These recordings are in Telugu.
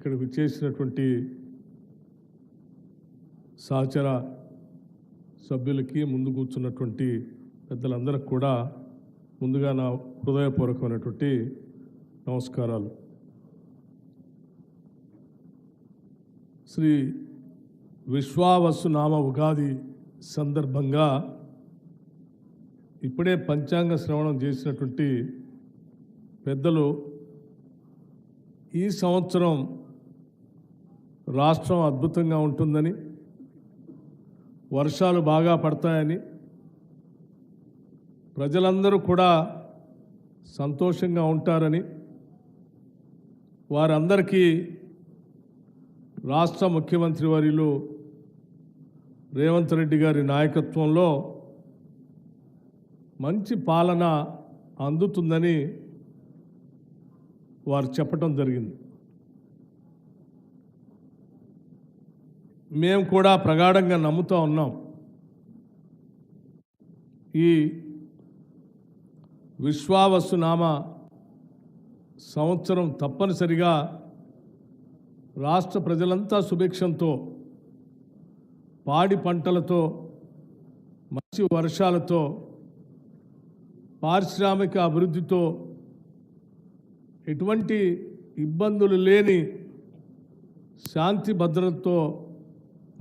ఇక్కడ విచ్చేసినటువంటి సహచర సభ్యులకి ముందు కూర్చున్నటువంటి పెద్దలందరికీ కూడా ముందుగా నా హృదయపూర్వకమైనటువంటి నమస్కారాలు. శ్రీ విశ్వావసునామ ఉగాది సందర్భంగా ఇప్పుడే పంచాంగ శ్రవణం చేసినటువంటి పెద్దలు ఈ సంవత్సరం రాష్ట్రం అద్భుతంగా ఉంటుందని, వర్షాలు బాగా పడతాయని, ప్రజలందరూ కూడా సంతోషంగా ఉంటారని, వారందరికీ రాష్ట్ర ముఖ్యమంత్రి వర్యులు రేవంత్ రెడ్డి గారి నాయకత్వంలో మంచి పాలన అందుతుందని వారు చెప్పటం జరిగింది. మేము కూడా ప్రగాఢంగా నమ్ముతూ ఉన్నాం. ఈ విశ్వావసునామ సంవత్సరం తప్పనిసరిగా రాష్ట్ర ప్రజలంతా సుభిక్షంతో, పాడి పంటలతో, మంచి వర్షాలతో, పారిశ్రామిక అభివృద్ధితో, ఎటువంటి ఇబ్బందులు లేని శాంతి భద్రతతో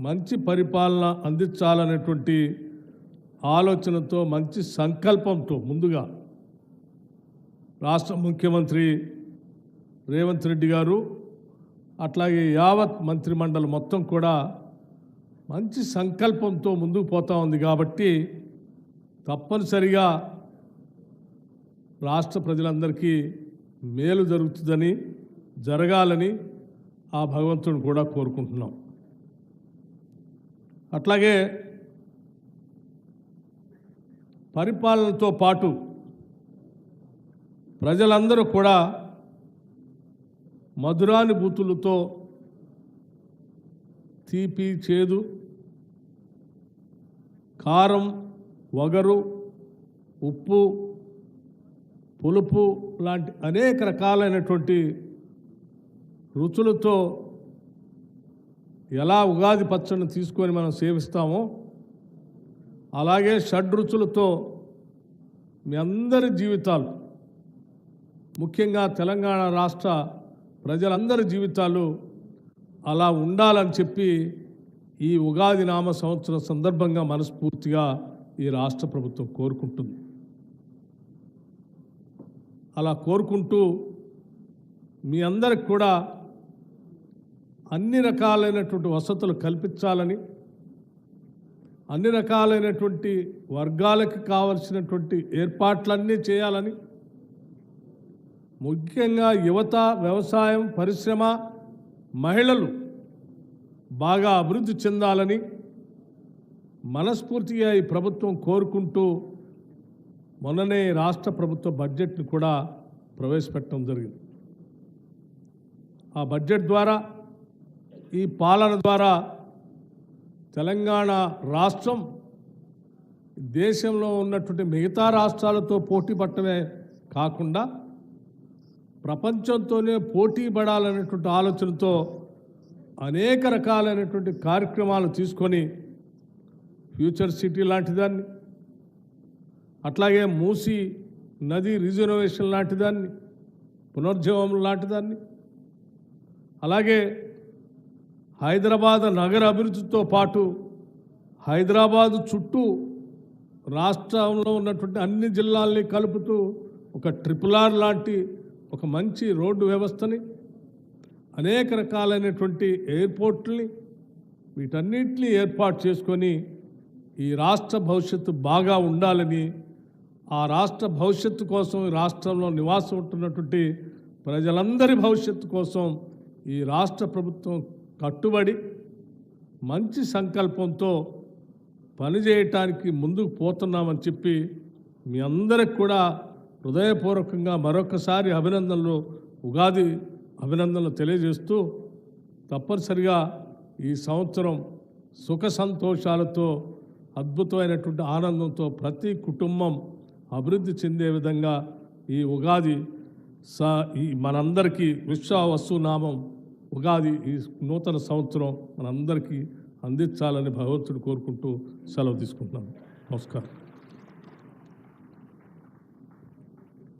మంచి పరిపాలన అందించాలనేటువంటి ఆలోచనతో, మంచి సంకల్పంతో ముందుగా రాష్ట్ర ముఖ్యమంత్రి రేవంత్ రెడ్డి గారు, అట్లాగే యావత్ మంత్రిమండలి మొత్తం కూడా మంచి సంకల్పంతో ముందుకు పోతా ఉంది. కాబట్టి తప్పనిసరిగా రాష్ట్ర ప్రజలందరికీ మేలు జరుగుతుందని, జరగాలని ఆ భగవంతుని కూడా కోరుకుంటున్నాం. అట్లాగే పరిపాలనతో పాటు ప్రజలందరూ కూడా మధురానుభూతులతో తీపి, చేదు, కారం, వగరు, ఉప్పు, పులుపు లాంటి అనేక రకాలైనటువంటి రుచులతో ఎలా ఉగాది పచ్చడిని తీసుకొని మనం సేవిస్తామో, అలాగే షడ్రుచులతో మీ అందరి జీవితాలు, ముఖ్యంగా తెలంగాణ రాష్ట్ర ప్రజలందరి జీవితాలు అలా ఉండాలని చెప్పి ఈ ఉగాది నామ సంవత్సరం సందర్భంగా మనస్ఫూర్తిగా ఈ రాష్ట్ర ప్రభుత్వం కోరుకుంటుంది. అలా కోరుకుంటూ మీ అందరికి కూడా అన్ని రకాలైనటువంటి వసతులు కల్పించాలని, అన్ని రకాలైనటువంటి వర్గాలకు కావలసినటువంటి ఏర్పాట్లన్నీ చేయాలని, ముఖ్యంగా యువత, వ్యవసాయం, పరిశ్రమ, మహిళలు బాగా అభివృద్ధి చెందాలని మనస్ఫూర్తిగా ఈ ప్రభుత్వం కోరుకుంటూ మొన్ననే రాష్ట్ర ప్రభుత్వ బడ్జెట్ని కూడా ప్రవేశపెట్టడం జరిగింది. ఆ బడ్జెట్ ద్వారా, ఈ పాలన ద్వారా తెలంగాణ రాష్ట్రం దేశంలో ఉన్నటువంటి మిగతా రాష్ట్రాలతో పోటీ పడటమే కాకుండా ప్రపంచంతోనే పోటీ పడాలనేటువంటి ఆలోచనతో అనేక రకాలైనటువంటి కార్యక్రమాలు తీసుకొని ఫ్యూచర్ సిటీ లాంటి దాన్ని, అట్లాగే మూసీ నది రిజర్వేషన్ లాంటి దాన్ని, పునర్జీవం లాంటి దాన్ని, అలాగే హైదరాబాద్ నగర అభివృద్ధితో పాటు హైదరాబాదు చుట్టూ రాష్ట్రంలో ఉన్నటువంటి అన్ని జిల్లాల్ని కలుపుతూ ఒక ట్రిపుల్ ఆర్ లాంటి ఒక మంచి రోడ్డు వ్యవస్థని, అనేక రకాలైనటువంటి ఎయిర్పోర్ట్లని, వీటన్నిటిని ఏర్పాటు చేసుకొని ఈ రాష్ట్ర భవిష్యత్తు బాగా ఉండాలని, ఆ రాష్ట్ర భవిష్యత్తు కోసం ఈ రాష్ట్రంలో నివాసం ఉంటున్నటువంటి ప్రజలందరి భవిష్యత్తు కోసం ఈ రాష్ట్ర ప్రభుత్వం కట్టుబడి మంచి సంకల్పంతో పనిచేయటానికి ముందుకు పోతున్నామని చెప్పి మీ అందరికి కూడా హృదయపూర్వకంగా మరొకసారి అభినందనలు, ఉగాది అభినందనలు తెలియజేస్తూ, తప్పనిసరిగా ఈ సంవత్సరం సుఖ సంతోషాలతో, అద్భుతమైనటువంటి ఆనందంతో ప్రతి కుటుంబం అభివృద్ధి చెందే విధంగా ఈ ఉగాది ఈ మనందరికీ విశ్వావసునామం ఉగాది ఈ నూతన సంవత్సరం మనందరికీ అందించాలని భగవంతుడు కోరుకుంటూ సెలవు తీసుకుంటున్నాను. నమస్కారం.